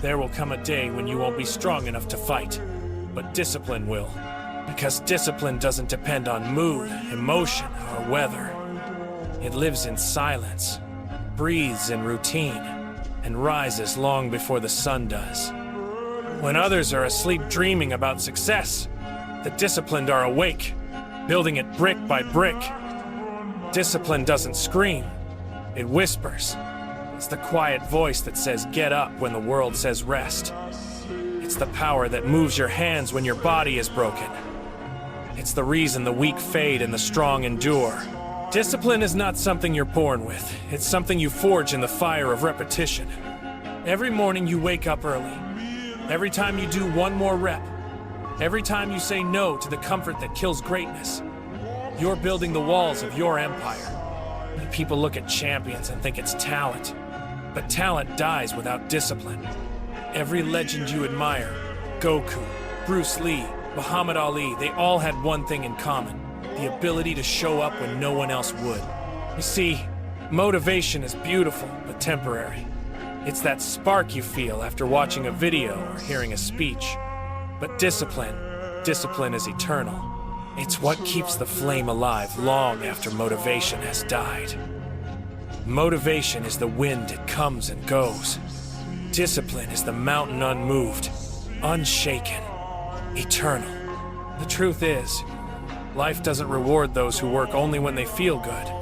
There will come a day when you won't be strong enough to fight, but discipline will. Because discipline doesn't depend on mood, emotion, or weather. It lives in silence, breathes in routine, and rises long before the sun does. When others are asleep dreaming about success, the disciplined are awake, building it brick by brick. Discipline doesn't scream, it whispers. It's the quiet voice that says get up when the world says rest. It's the power that moves your hands when your body is broken. It's the reason the weak fade and the strong endure. Discipline is not something you're born with. It's something you forge in the fire of repetition. Every morning you wake up early. Every time you do one more rep. Every time you say no to the comfort that kills greatness. You're building the walls of your empire. People look at champions and think it's talent. But talent dies without discipline. Every legend you admire, Goku, Bruce Lee, Muhammad Ali, they all had one thing in common. The ability to show up when no one else would. You see, motivation is beautiful, but temporary. It's that spark you feel after watching a video or hearing a speech. But discipline is eternal. It's what keeps the flame alive long after motivation has died. Motivation is the wind, it comes and goes. Discipline is the mountain unmoved, unshaken, eternal. The truth is, life doesn't reward those who work only when they feel good.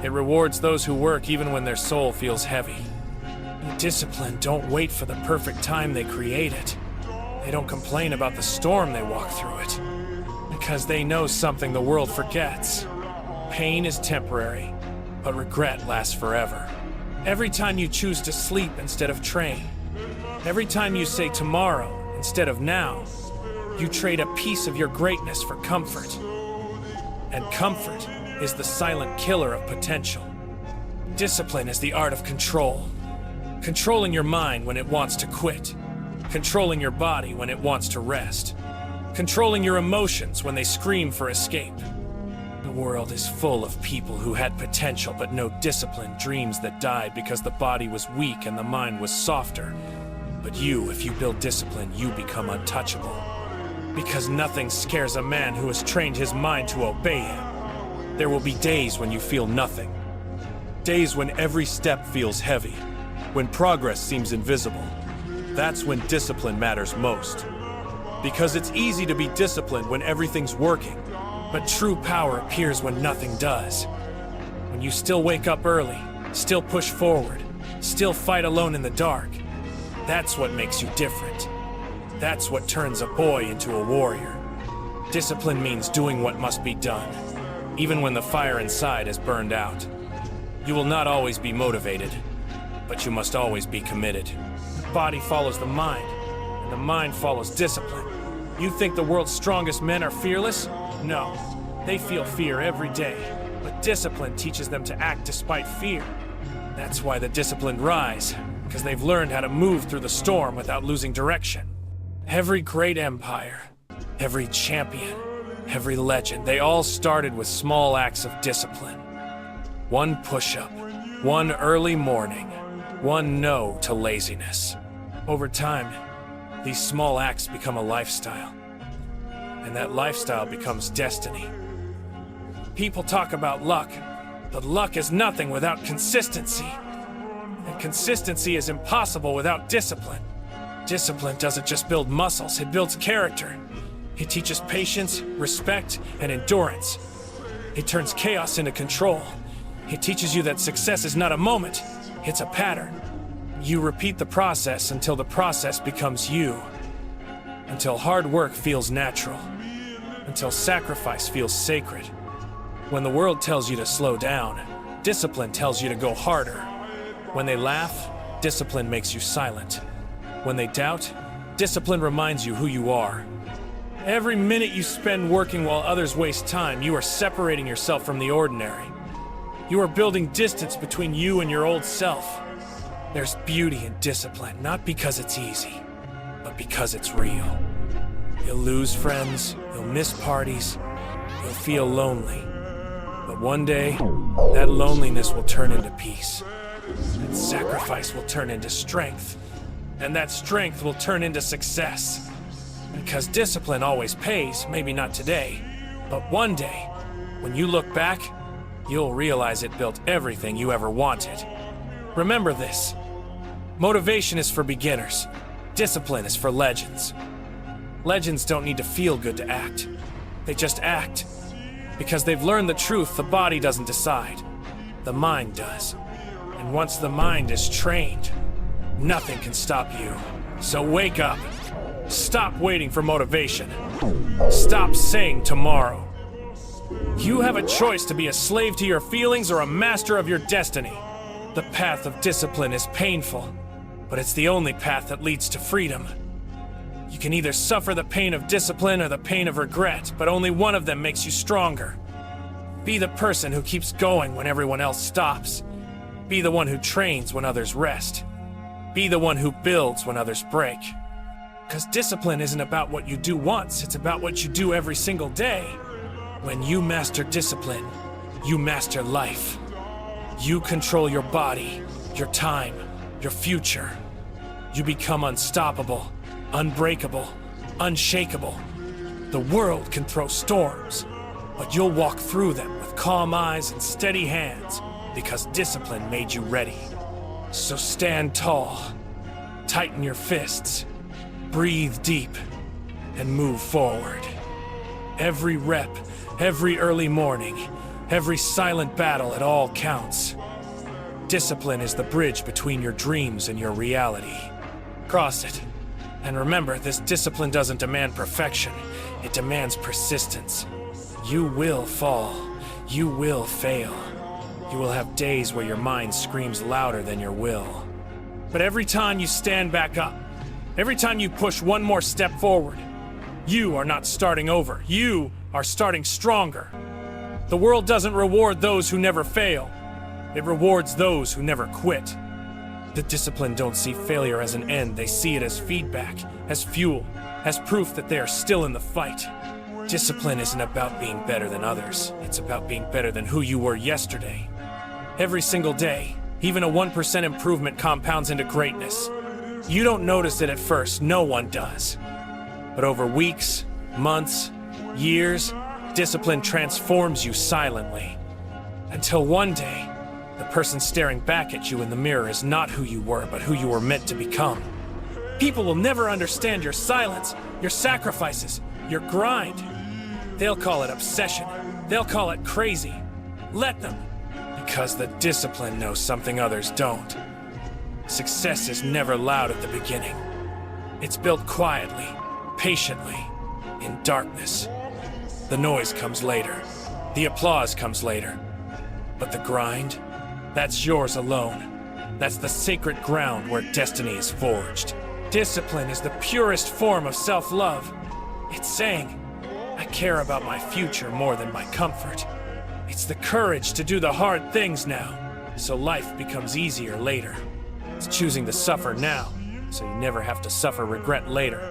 It rewards those who work even when their soul feels heavy. Discipline don't wait for the perfect time they create it. They don't complain about the storm they walk through it. Because they know something the world forgets. Pain is temporary, but regret lasts forever. Every time you choose to sleep instead of train, every time you say tomorrow instead of now, you trade a piece of your greatness for comfort. And comfort is the silent killer of potential. Discipline is the art of control. Controlling your mind when it wants to quit. Controlling your body when it wants to rest. Controlling your emotions when they scream for escape. The world is full of people who had potential but no discipline, dreams that died because the body was weak and the mind was softer. But you, if you build discipline, you become untouchable. Because nothing scares a man who has trained his mind to obey him. There will be days when you feel nothing. Days when every step feels heavy. When progress seems invisible. That's when discipline matters most. Because it's easy to be disciplined when everything's working, but true power appears when nothing does. When you still wake up early, still push forward, still fight alone in the dark, that's what makes you different. That's what turns a boy into a warrior. Discipline means doing what must be done, even when the fire inside is burned out. You will not always be motivated, but you must always be committed. The body follows the mind, and the mind follows discipline. You think the world's strongest men are fearless? No. They feel fear every day, but discipline teaches them to act despite fear. That's why the disciplined rise, because they've learned how to move through the storm without losing direction. Every great empire, every champion, every legend, they all started with small acts of discipline. One push-up, one early morning, one no to laziness. Over time, these small acts become a lifestyle, and that lifestyle becomes destiny. People talk about luck, but luck is nothing without consistency. And consistency is impossible without discipline. Discipline doesn't just build muscles, it builds character. It teaches patience, respect, and endurance. It turns chaos into control. It teaches you that success is not a moment, it's a pattern. You repeat the process until the process becomes you. Until hard work feels natural. Until sacrifice feels sacred. When the world tells you to slow down, discipline tells you to go harder. When they laugh, discipline makes you silent. When they doubt, discipline reminds you who you are. Every minute you spend working while others waste time, you are separating yourself from the ordinary. You are building distance between you and your old self. There's beauty in discipline, not because it's easy, but because it's real. You'll lose friends, you'll miss parties, you'll feel lonely. But one day, that loneliness will turn into peace. And sacrifice will turn into strength. and that strength will turn into success. Because discipline always pays, maybe not today, but one day, when you look back, you'll realize it built everything you ever wanted. Remember this. Motivation is for beginners. Discipline is for legends. Legends don't need to feel good to act. They just act. Because they've learned the truth, the body doesn't decide. The mind does. And once the mind is trained, nothing can stop you. So wake up. Stop waiting for motivation. Stop saying tomorrow. You have a choice to be a slave to your feelings or a master of your destiny. The path of discipline is painful, but it's the only path that leads to freedom. You can either suffer the pain of discipline or the pain of regret, but only one of them makes you stronger. Be the person who keeps going when everyone else stops. Be the one who trains when others rest. Be the one who builds when others break. Because discipline isn't about what you do once, it's about what you do every single day. When you master discipline, you master life. You control your body, your time, your future. You become unstoppable, unbreakable, unshakable. The world can throw storms, but you'll walk through them with calm eyes and steady hands because discipline made you ready. So stand tall, tighten your fists, breathe deep, and move forward. Every rep, every early morning, every silent battle, it all counts. Discipline is the bridge between your dreams and your reality. Cross it. And remember, this discipline doesn't demand perfection. It demands persistence. You will fall. You will fail. You will have days where your mind screams louder than your will. But every time you stand back up, every time you push one more step forward, you are not starting over. You are starting stronger. The world doesn't reward those who never fail. It rewards those who never quit. The disciplined don't see failure as an end. They see it as feedback, as fuel, as proof that they are still in the fight. Discipline isn't about being better than others. It's about being better than who you were yesterday. Every single day, even a 1% improvement compounds into greatness. You don't notice it at first, no one does. But over weeks, months, years, discipline transforms you silently. Until one day, the person staring back at you in the mirror is not who you were, but who you were meant to become. People will never understand your silence, your sacrifices, your grind. They'll call it obsession. They'll call it crazy. Let them. Because the discipline knows something others don't. Success is never loud at the beginning. It's built quietly, patiently, in darkness. The noise comes later. The applause comes later. But the grind, that's yours alone. That's the sacred ground where destiny is forged. Discipline is the purest form of self-love. It's saying, I care about my future more than my comfort. It's the courage to do the hard things now, so life becomes easier later. It's choosing to suffer now, so you never have to suffer regret later.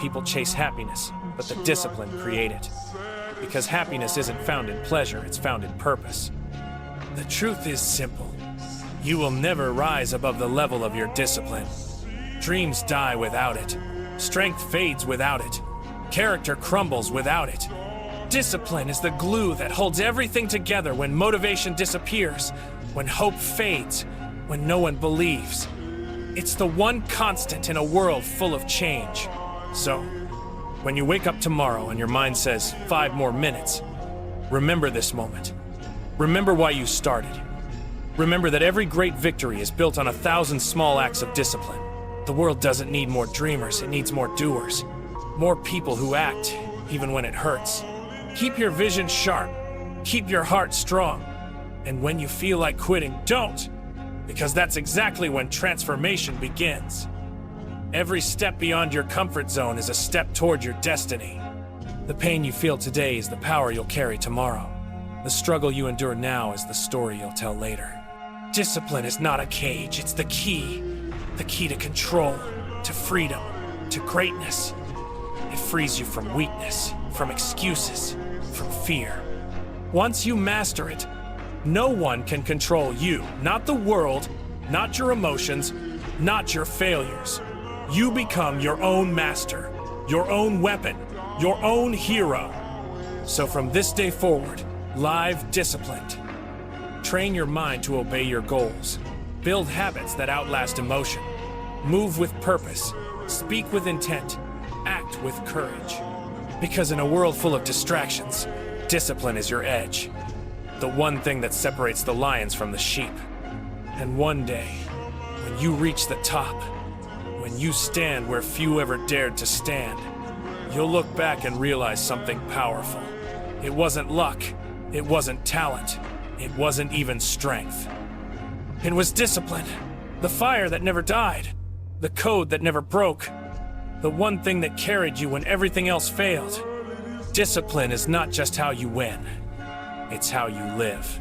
People chase happiness, but the discipline create it. Because happiness isn't found in pleasure, it's found in purpose. The truth is simple. You will never rise above the level of your discipline. Dreams die without it. Strength fades without it. Character crumbles without it. Discipline is the glue that holds everything together when motivation disappears, when hope fades, when no one believes. It's the one constant in a world full of change. So, when you wake up tomorrow and your mind says 5 more minutes, remember this moment. Remember why you started. Remember that every great victory is built on 1,000 small acts of discipline. The world doesn't need more dreamers, it needs more doers. More people who act, even when it hurts. Keep your vision sharp. Keep your heart strong. And when you feel like quitting, don't. Because that's exactly when transformation begins. Every step beyond your comfort zone is a step toward your destiny. The pain you feel today is the power you'll carry tomorrow. The struggle you endure now is the story you'll tell later. Discipline is not a cage, it's the key. The key to control, to freedom, to greatness. It frees you from weakness, from excuses, from fear. Once you master it, no one can control you. Not the world, not your emotions, not your failures. You become your own master, your own weapon, your own hero. So from this day forward, live disciplined. Train your mind to obey your goals. Build habits that outlast emotion. Move with purpose. Speak with intent. Act with courage. Because in a world full of distractions, discipline is your edge. The one thing that separates the lions from the sheep. And one day, when you reach the top, when you stand where few ever dared to stand, you'll look back and realize something powerful. It wasn't luck. It wasn't talent. It wasn't even strength. It was discipline. The fire that never died. The code that never broke. The one thing that carried you when everything else failed. Discipline is not just how you win. It's how you live.